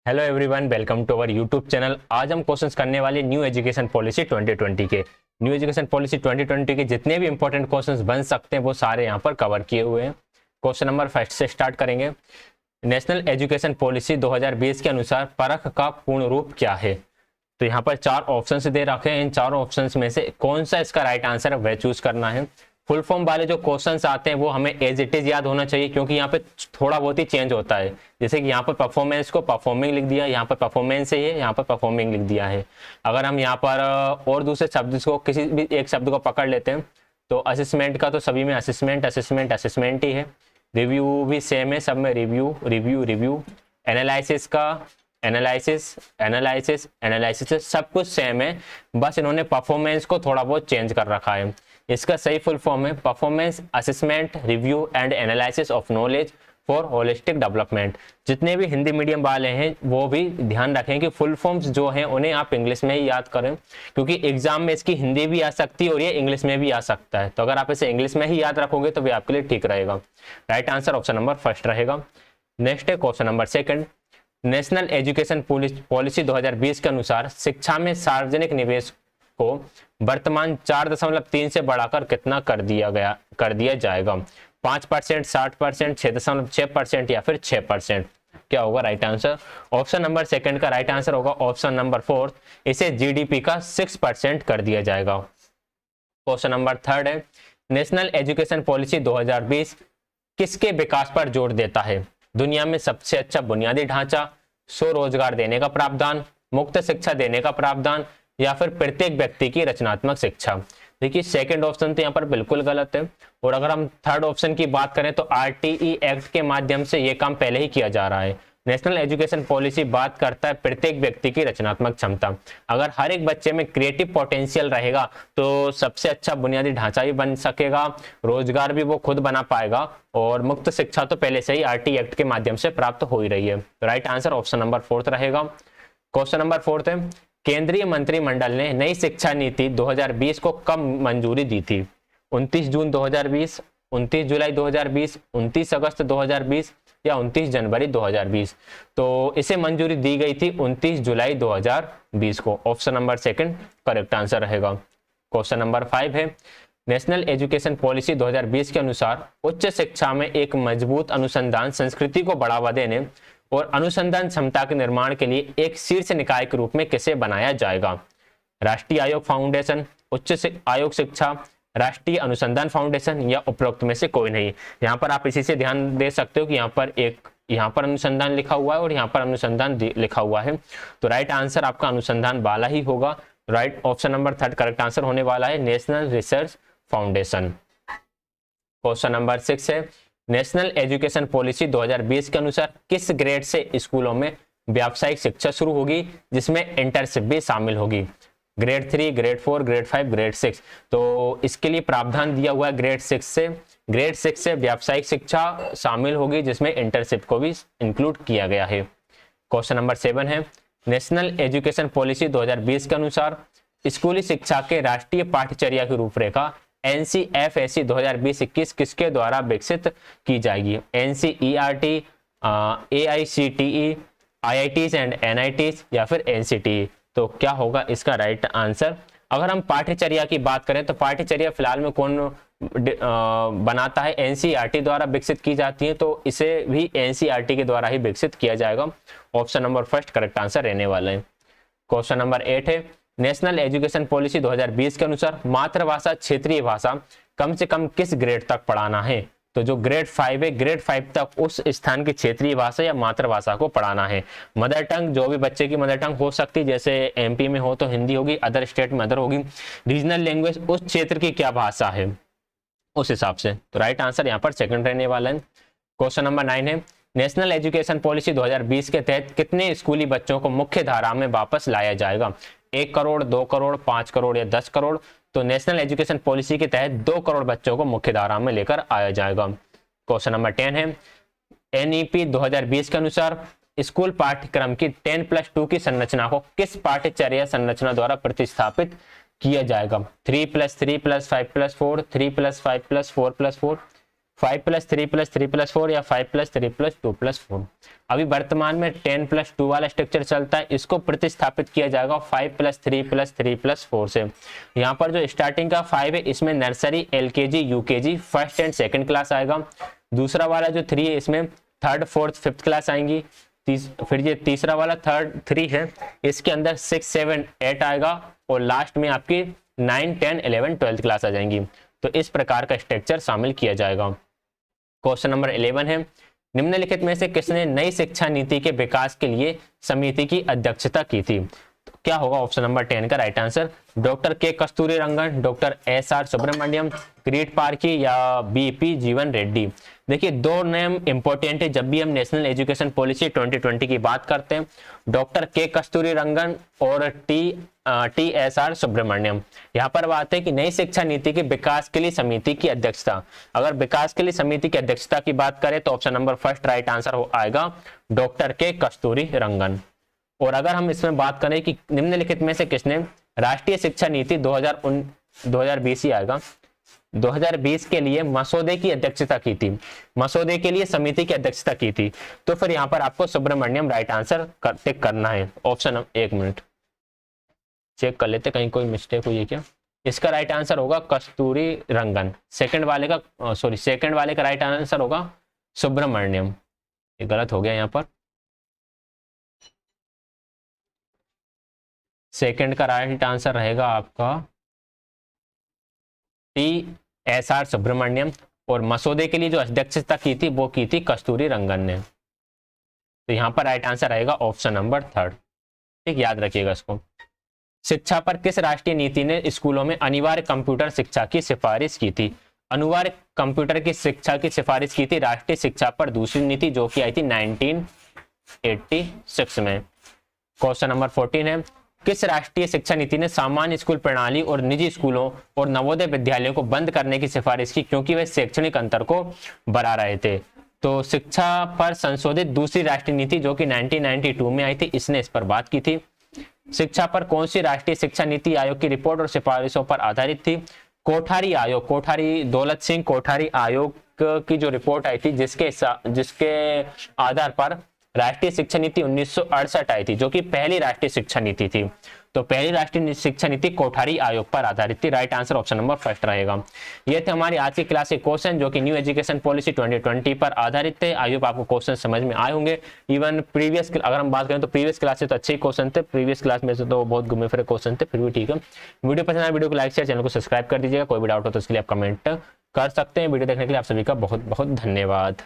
Hello everyone, welcome to our YouTube channel. आज हम questions करने वाले न्यू एजुकेशन पॉलिसी 2020 के। न्यू एजुकेशन पॉलिसी 2020 के जितने भी इंपॉर्टेंट क्वेश्चंस बन सकते हैं वो सारे यहाँ पर कवर किए हुए हैं। क्वेश्चन नंबर फर्स्ट से स्टार्ट करेंगे। नेशनल एजुकेशन पॉलिसी 2020 के अनुसार परख का पूर्ण रूप क्या है? तो यहाँ पर चार ऑप्शंस दे रखे हैं। इन चारों ऑप्शंस में से कौन सा इसका राइट आंसर है वह चूज करना है। फुल फॉर्म वाले जो क्वेश्चंस आते हैं वो हमें एज इट इज याद होना चाहिए, क्योंकि यहाँ पे थोड़ा बहुत ही चेंज होता है। जैसे कि यहाँ पर परफॉर्मेंस को परफॉर्मिंग लिख दिया, यहाँ पर परफॉर्मेंस है, यहाँ पर परफॉर्मिंग लिख दिया है। अगर हम यहाँ पर और दूसरे शब्द को किसी भी एक शब्द को पकड़ लेते हैं तो असेसमेंट का तो सभी में असेसमेंट असेसमेंट असेसमेंट ही है। रिव्यू भी सेम है, सब में रिव्यू रिव्यू रिव्यू। एनालिसिस का एनालिसिस एनालिसिस एनालिसिस, सब कुछ सेम है, बस इन्होंने परफॉर्मेंस को थोड़ा बहुत चेंज कर रखा है। इसका सही फुल फॉर्म है performance assessment review and analysis of knowledge for holistic development. जितने भी हिंदी मीडियम वाले हैं वो भी ध्यान रखें कि फुल फॉर्म्स जो हैं उन्हें आप इंग्लिश में ही याद करें, क्योंकि एग्जाम में इसकी हिंदी भी आ सकती है और ये इंग्लिश में भी आ सकता है। तो अगर आप इसे इंग्लिश में ही याद रखोगे तो भी आपके लिए ठीक रहेगा। Right answer option number first रहेगा। नेक्स्ट है question number second. National education policy 2020 के अनुसार शिक्षा में सार्वजनिक निवेश को वर्तमान 4.3 से बढ़ाकर कितना कर दिया जाएगा? 5%, 60%, 6.6% या फिर 6%? क्या होगा right answer? Option number second का राइट आंसर होगा ऑप्शन नंबर फोर्थ, इसे जीडीपी का 6% कर दिया जाएगा। क्वेश्चन नंबर थर्ड है, नेशनल एजुकेशन पॉलिसी 2020 किसके विकास पर जोर देता है? दुनिया में सबसे अच्छा बुनियादी ढांचा, स्वरोजगार देने का प्रावधान, मुक्त शिक्षा देने का प्रावधान या फिर प्रत्येक व्यक्ति की रचनात्मक शिक्षा? देखिए सेकंड ऑप्शन तो यहाँ पर बिल्कुल गलत है। और अगर हम थर्ड ऑप्शन की बात करें तो आरटीई एक्ट के माध्यम से ये काम पहले ही किया जा रहा है। नेशनल एजुकेशन पॉलिसी बात करता है प्रत्येक व्यक्ति की रचनात्मक क्षमता। अगर हर एक बच्चे में क्रिएटिव पोटेंशियल रहेगा तो सबसे अच्छा बुनियादी ढांचा भी बन सकेगा, रोजगार भी वो खुद बना पाएगा, और मुक्त शिक्षा तो पहले से ही आरटीई एक्ट के माध्यम से प्राप्त हो ही रही है। Right answer option number fourth रहेगा। क्वेश्चन नंबर फोर्थ है, केंद्रीय मंत्रिमंडल ने नई शिक्षा नीति 2020 को कब मंजूरी दी थी? 29 जून 2020, 29 जुलाई 2020, 29 अगस्त 2020 या 29 जनवरी 2020? तो इसे मंजूरी दी गई थी 29 जुलाई 2020 को। Option number second correct answer रहेगा। क्वेश्चन नंबर 5 है, नेशनल एजुकेशन पॉलिसी 2020 के अनुसार उच्च शिक्षा में एक मजबूत अनुसंधान संस्कृति को बढ़ावा देने और अनुसंधान क्षमता के निर्माण के लिए एक शीर्ष निकाय के रूप में किसे बनाया जाएगा? राष्ट्रीय आयोग फाउंडेशन, उच्च आयोग शिक्षा, राष्ट्रीय अनुसंधान फाउंडेशन या उपरोक्त में से कोई नहीं? यहाँ पर आप इसी से ध्यान दे सकते हो कि यहाँ पर अनुसंधान लिखा हुआ है और यहाँ पर अनुसंधान लिखा हुआ है, तो राइट आंसर आपका अनुसंधान वाला ही होगा। Right option number third correct answer होने वाला है national research foundation. Question number 6 है, नेशनल एजुकेशन पॉलिसी 2020 के अनुसार किस ग्रेड से स्कूलों में व्यावसायिक शिक्षा शुरू होगी जिसमें इंटर्नशिप भी शामिल होगी? Grade 3, grade 4, grade 5, grade 6? तो इसके लिए प्रावधान दिया हुआ है ग्रेड 6 से। ग्रेड 6 से व्यावसायिक शिक्षा शामिल होगी जिसमें इंटर्नशिप को भी इंक्लूड किया गया है। क्वेश्चन नंबर 7 है, नेशनल एजुकेशन पॉलिसी 2020 के अनुसार स्कूली शिक्षा के राष्ट्रीय पाठ्यचर्या की रूपरेखा NCFSE 2020-21 किसके द्वारा विकसित की जाएगी? NCERT, AICTE, IITs and NITs या फिर NCTE? तो क्या होगा इसका राइट आंसर? अगर हम पाठ्यचर्या की बात करें तो पाठ्यचर्या फिलहाल में कौन बनाता है? NCERT द्वारा विकसित की जाती है, तो इसे भी NCERT के द्वारा ही विकसित किया जाएगा। Option number first correct answer रहने वाला है। क्वेश्चन नंबर 8 है, नेशनल एजुकेशन पॉलिसी 2020 के अनुसार मातृभाषा क्षेत्रीय भाषा कम से कम किस ग्रेड तक पढ़ाना है? तो जो ग्रेड 5 है, ग्रेड 5 तक उस स्थान की क्षेत्रीय भाषा या मातृभाषा को पढ़ाना है। मदर टंग, जो भी बच्चे की मदर टंग हो सकती है, जैसे MP में हो तो हिंदी होगी, अदर स्टेट में अदर होगी। रीजनल लैंग्वेज, उस क्षेत्र की क्या भाषा है उस हिसाब से। तो राइट आंसर यहाँ पर सेकंड रहने वाला है। क्वेश्चन नंबर 9 है, नेशनल एजुकेशन पॉलिसी 2020 के तहत कितने स्कूली बच्चों को मुख्य धारा में वापस लाया जाएगा? 1 करोड़, 2 करोड़, 5 करोड़ या 10 करोड़? तो नेशनल एजुकेशन पॉलिसी के तहत 2 करोड़ बच्चों को मुख्य धारा में लेकर आया जाएगा। क्वेश्चन नंबर 10 है, NEP 2020 के अनुसार स्कूल पाठ्यक्रम की 10+2 की संरचना को किस पाठ्यचर्या संरचना द्वारा प्रतिस्थापित किया जाएगा? 3+3+5+4, 3+5+4+4? 5+3+3+4 या 5+3+2+4। अभी वर्तमान में 10+2 वाला स्ट्रक्चर चलता है, इसको प्रतिस्थापित किया जाएगा 5+3+3+4 से। यहाँ पर जो स्टार्टिंग का 5 है इसमें nursery, LKG, UKG, first and second class आएगा। दूसरा वाला जो 3 है इसमें थर्ड, फोर्थ, फिफ्थ क्लास आएंगी। फिर ये तीसरा वाला 3 है, इसके अंदर 6, 7, 8 आएगा और लास्ट में आपकी 9, 10, 11, 12 क्लास आ जाएंगी। तो इस प्रकार का स्ट्रक्चर शामिल किया जाएगा। क्वेश्चन नंबर 11 है, निम्नलिखित में से किसने नई शिक्षा नीति के विकास के लिए समिति की अध्यक्षता की थी? तो क्या होगा ऑप्शन नंबर 10 का राइट आंसर? डॉक्टर के कस्तूरी रंगन, डॉक्टर SR सुब्रमण्यम, ग्रीड पार्की या BP जीवन रेड्डी। देखिए दो नेम इंपॉर्टेंट है जब भी हम नेशनल एजुकेशन पॉलिसी 2020 की बात करते हैं, डॉक्टर के कस्तूरी रंगन और TSR सुब्रमण्यम। यहाँ पर बात है कि नई शिक्षा नीति के विकास के लिए समिति की अध्यक्षता। अगर विकास के लिए समिति की अध्यक्षता की बात करें तो option number first right answer आएगा डॉक्टर के कस्तूरी रंगन। और अगर हम इसमें बात करें कि निम्नलिखित में से किसने राष्ट्रीय शिक्षा नीति 2020 ही आएगा 2020 के लिए मसौदे की अध्यक्षता की थी, मसौदे के लिए समिति की अध्यक्षता की थी, तो फिर यहाँ पर आपको सुब्रमण्यम राइट आंसर टिक करना है। ऑप्शन 1 मिनट चेक कर लेते कहीं कोई मिस्टेक हुई है क्या। इसका राइट आंसर होगा कस्तूरी रंगन। सेकंड वाले का राइट आंसर होगा सुब्रमण्यम। ये गलत हो गया यहाँ पर, सेकंड का राइट आंसर रहेगा आपका TSR सुब्रमण्यम और मसौदे के लिए जो अध्यक्षता की थी वो की थी कस्तूरी रंगन ने। तो यहाँ पर राइट आंसर आएगा ऑप्शन नंबर 3। ठीक, याद रखिएगा इसको। शिक्षा पर किस राष्ट्रीय नीति ने स्कूलों में अनिवार्य कंप्यूटर शिक्षा की सिफारिश की थी? अनिवार्य कंप्यूटर की शिक्षा की सिफारिश की थी राष्ट्रीय शिक्षा पर दूसरी नीति जो कि आई थी 1986 में। क्वेश्चन नंबर 14 है, किस राष्ट्रीय शिक्षा नीति ने सामान्य स्कूल प्रणाली और निजी स्कूलों और नवोदय विद्यालयों को बंद करने की सिफारिश की क्योंकि वे शैक्षणिक अंतर को बढ़ा रहे थे? तो शिक्षा पर संशोधित दूसरी राष्ट्रीय नीति जो कि 1992 में आई थी, इसने इस पर बात की थी। शिक्षा पर कौन सी राष्ट्रीय शिक्षा नीति आयोग की रिपोर्ट और सिफारिशों पर आधारित थी? कोठारी आयोग, कोठारी दौलत सिंह कोठारी आयोग की जो रिपोर्ट आई थी जिसके आधार पर राष्ट्रीय शिक्षा नीति 1968 आई थी जो कि पहली राष्ट्रीय शिक्षा नीति थी। तो पहली राष्ट्रीय शिक्षा नीति कोठारी आयोग पर आधारित थी। Right answer option number first रहेगा। ये थे हमारी आज की क्लास के क्वेश्चन जो कि न्यू एजुकेशन पॉलिसी 2020 पर आधारित थे। आई होप आपको क्वेश्चन समझ में आए होंगे। इवन प्रीवियस अगर हम बात करें तो प्रीवियस क्लास से तो अच्छे ही क्वेश्चन थे, प्रीवियस क्लास में से तो बहुत घूमे फिरे क्वेश्चन थे, फिर भी ठीक है। वीडियो पसंद आए वीडियो को लाइक शेयर, चैनल को सब्सक्राइब कर दीजिएगा। कोई भी डाउट हो तो उसके लिए आप कमेंट कर सकते हैं। वीडियो देखने के लिए आप सभी का बहुत बहुत धन्यवाद।